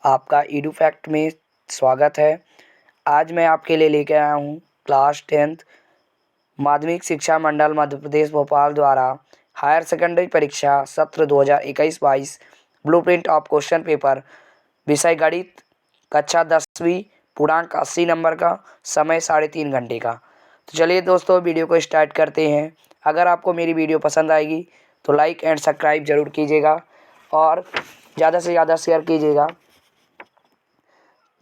आपका Edu fact में स्वागत है। आज मैं आपके लिए लेकर आया हूँ क्लास 10th माध्यमिक शिक्षा मंडल मध्य प्रदेश भोपाल द्वारा हायर सेकेंडरी परीक्षा सत्र 2021-22 ब्लूप्रिंट ऑफ क्वेश्चन पेपर विषय गणित कक्षा 10वीं पूर्णांक 80 नंबर का समय 3.5 घंटे का। तो चलिए दोस्तों वीडियो को स्टार्ट करते हैं। अगर आपको मेरी वीडियो पसंद आएगी तो लाइक एंड सब्सक्राइब ज़रूर कीजिएगा और ज़्यादा से ज़्यादा शेयर कीजिएगा।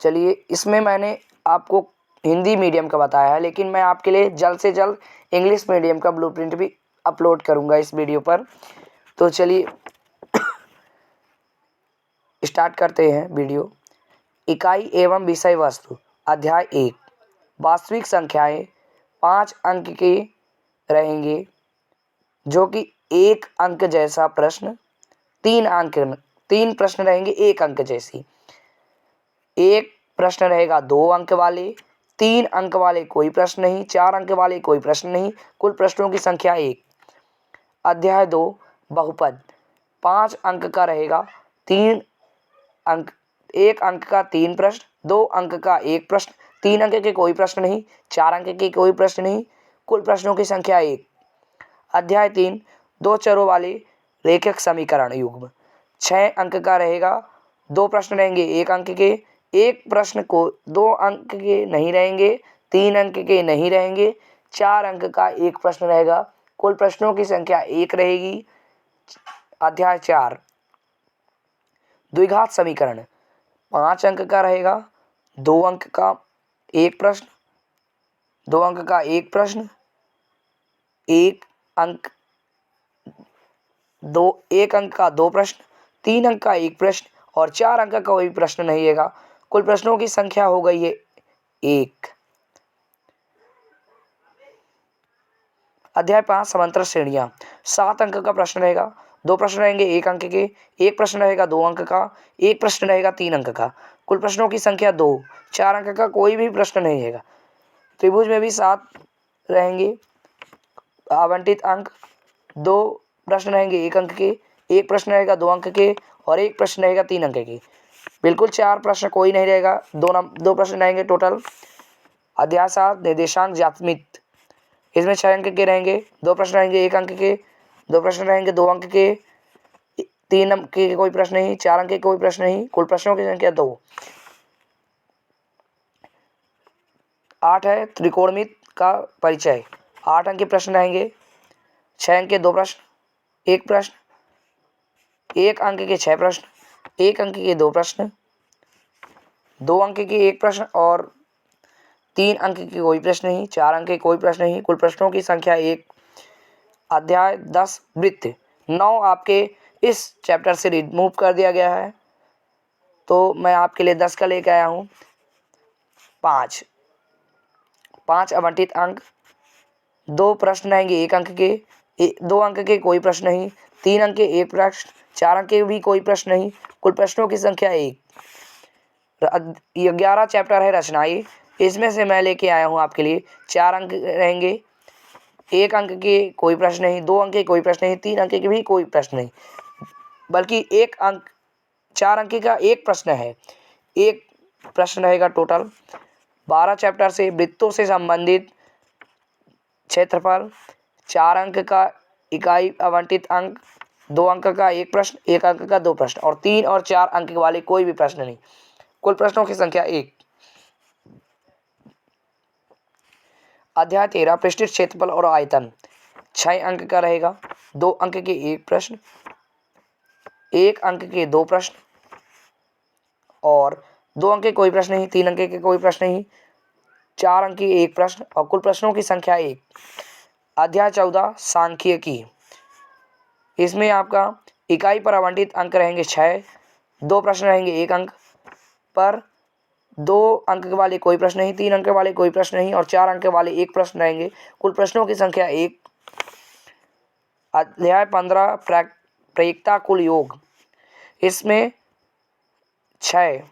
चलिए, इसमें मैंने आपको हिंदी मीडियम का बताया है, लेकिन मैं आपके लिए जल्द से जल्द इंग्लिश मीडियम का ब्लूप्रिंट भी अपलोड करूंगा इस वीडियो पर। तो चलिए स्टार्ट करते हैं वीडियो। इकाई एवं विषय वस्तु अध्याय 1 वास्तविक संख्याएं 5 अंक के रहेंगे जो कि 1 अंक जैसा प्रश्न 3 प्रश्न रहेंगे 1 अंक जैसी। एक प्रश्न रहेगा 2 अंक वाले, 3 अंक वाले कोई प्रश्न नहीं, 4 अंक वाले कोई प्रश्न नहीं, कुल प्रश्नों की संख्या 1। अध्याय 2 बहुपद 5 अंक का रहेगा, 1 अंक का 3 प्रश्न, 2 अंक का 1 प्रश्न, 3 अंक के कोई प्रश्न नहीं, 4 अंक के कोई प्रश्न नहीं, कुल प्रश्नों की संख्या 1। अध्याय 3 2 चरों वाले रेखिक समीकरण युग्म 6 अंक का रहेगा, 2 प्रश्न रहेंगे 1 अंक के, 1 प्रश्न को 2 अंक के नहीं रहेंगे, 3 अंक के नहीं रहेंगे, 4 अंक का 1 प्रश्न रहेगा, कुल प्रश्नों की संख्या 1 रहेगी। अध्याय 4 द्विघात समीकरण 5 अंक का रहेगा, 2 अंक का 1 प्रश्न, 2 अंक का 1 प्रश्न, 1 अंक का 2 प्रश्न, 3 अंक का 1 प्रश्न और 4 अंक का कोई प्रश्न नहीं रहेगा। कुल प्रश्नों की संख्या हो गई है 1। अध्याय 5 समांतर श्रेणियां 7 अंक का प्रश्न रहेगा, 2 प्रश्न रहेंगे 1 अंक के, 1 प्रश्न रहेगा 2 अंक का, 1 प्रश्न रहेगा 3 अंक का, कुल प्रश्नों की संख्या 2। 4 अंक का कोई भी प्रश्न नहीं रहेगा। त्रिभुज में भी 7 रहेंगे आवंटित अंक, 2 प्रश्न रहेंगे 1 अंक के, 1 प्रश्न रहेगा 2 अंक के और 1 प्रश्न रहेगा 3 अंक के। बिल्कुल 4 प्रश्न कोई नहीं रहेगा, 2 प्रश्न रहेंगे टोटल। अध्याय 7 निर्देशांक ज्यामिति इसमें 6 अंक के रहेंगे, 2 प्रश्न रहेंगे 1 अंक के, 2 प्रश्न रहेंगे 2 अंक के, 3 अंक के कोई प्रश्न नहीं, 4 अंक के कोई प्रश्न नहीं, कुल प्रश्नों की संख्या 2। 8 है त्रिकोणमिति का परिचय। 8 अंक के प्रश्न रहेंगे, 6 अंक के 2 प्रश्न, 1 प्रश्न, 1 अंक के 6 प्रश्न, 1 अंक के 2 प्रश्न, 2 अंक के 1 प्रश्न और 3 अंक के कोई प्रश्न नहीं, 4 अंक के कोई प्रश्न नहीं, कुल प्रश्नों की संख्या 1। अध्याय 10 वृत्त 9 आपके इस चैप्टर से रिमूव कर दिया गया है, तो मैं आपके लिए 10 का लेकर आया हूँ। 5 आवंटित अंक, 2 प्रश्न रहेंगे 1 अंक के, 2 अंक के कोई प्रश्न नहीं, 3 अंक के 1 प्रश्न, 4 अंक के भी कोई प्रश्न नहीं, कुल प्रश्नों की संख्या 1। 11 चैप्टर है रचनाएं, इसमें से मैं लेके आया हूँ आपके लिए 4 अंक रहेंगे, 1 अंक के कोई प्रश्न नहीं, 2 अंक के कोई प्रश्न नहीं, 3 अंक के भी कोई प्रश्न नहीं, बल्कि 4 अंक का 1 प्रश्न है, 1 प्रश्न रहेगा टोटल। 12 चैप्टर से वृत्तों से संबंधित क्षेत्रफल 4 अंक का इकाई आवंटित अंक, 2 अंक का 1 प्रश्न, 1 अंक का 2 प्रश्न और 3 और 4 अंक वाले कोई भी प्रश्न नहीं, कुल प्रश्नों की संख्या 1। अध्याय 13 पृष्ठीय क्षेत्रफल और आयतन 6 अंक का रहेगा, 2 अंक के 1 प्रश्न, 1 अंक के 2 प्रश्न और 2 अंक के कोई प्रश्न नहीं, 3 अंक के कोई प्रश्न नहीं, 4 अंक के 1 प्रश्न और कुल प्रश्नों की संख्या 1। अध्याय 14 सांख्यिकी, इसमें आपका इकाई पर आवंटित अंक रहेंगे 6, 2 प्रश्न रहेंगे 1 अंक पर, 2 अंक वाले कोई प्रश्न नहीं, 3 अंक वाले कोई प्रश्न नहीं और 4 अंक वाले 1 प्रश्न रहेंगे, कुल प्रश्नों की संख्या 1। अध्याय 15 प्रायिकता कुल योग, इसमें 6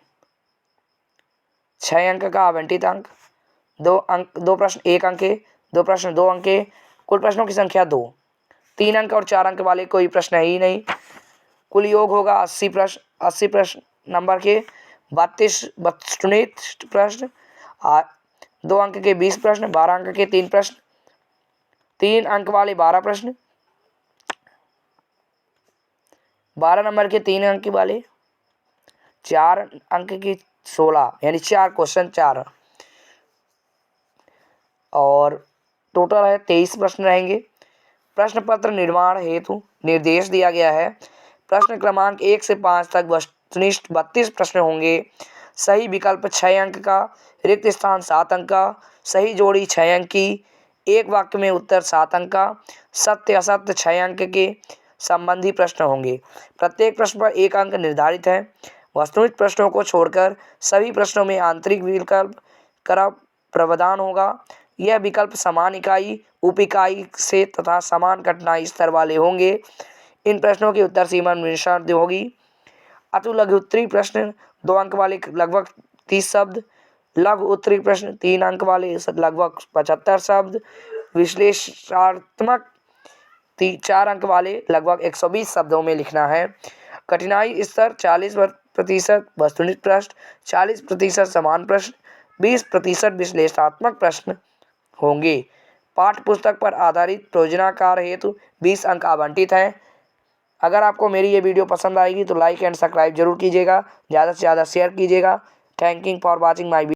अंक का आवंटित अंक, 2 प्रश्न 1 अंक के, 2 प्रश्न 2 अंक के, कुल प्रश्नों की संख्या 2। 3 अंक और 4 अंक वाले कोई प्रश्न है ही नहीं, कुल योग होगा 80 प्रश्न नंबर के, 32 वस्तुनिष्ठ प्रश्न, 2 अंक के 20 प्रश्न, 12 अंक के 3 प्रश्न, 3 अंक वाले 12 प्रश्न, 12 नंबर के 3 अंक वाले, 4 अंक की 16, यानी 4 क्वेश्चन 4, और टोटल है 23 प्रश्न रहेंगे। प्रश्न पत्र निर्माण हेतु निर्देश दिया गया है। प्रश्न क्रमांक 1 से 5 तक वस्तुनिष्ठ 32 प्रश्न होंगे। सही विकल्प 6 अंक का, रिक्त स्थान 7 अंक का, सही जोड़ी 6 अंक की, एक वाक्य में उत्तर 7 अंक का, सत्य असत्य 6 अंक के संबंधी प्रश्न होंगे। प्रत्येक प्रश्न पर 1 अंक निर्धारित है। वस्तुनिष्ठ प्रश्नों को छोड़कर सभी प्रश्नों में आंतरिक विकल्प का प्रावधान होगा। यह विकल्प समान इकाई, उप इकाई से तथा समान कठिनाई स्तर वाले होंगे। इन प्रश्नों की उत्तर सीमा निम्नानुसार होगी। अतु लघु उत्तरी प्रश्न 2 अंक वाले लगभग 30 शब्द, लघु उत्तरी प्रश्न 3 अंक वाले लगभग 75 शब्द, विश्लेषणात्मक 4 अंक वाले लगभग 120 शब्दों में लिखना है। कठिनाई स्तर 40% वस्तुनिष्ठ प्रश्न, 40% समान प्रश्न, 20% विश्लेषणात्मक प्रश्न होंगे। पाठ्य पुस्तक पर आधारित प्रयोजनाकार हेतु 20 अंक आवंटित हैं। अगर आपको मेरी ये वीडियो पसंद आएगी तो लाइक एंड सब्सक्राइब जरूर कीजिएगा, ज़्यादा से ज़्यादा शेयर कीजिएगा। Thank you for watching my video.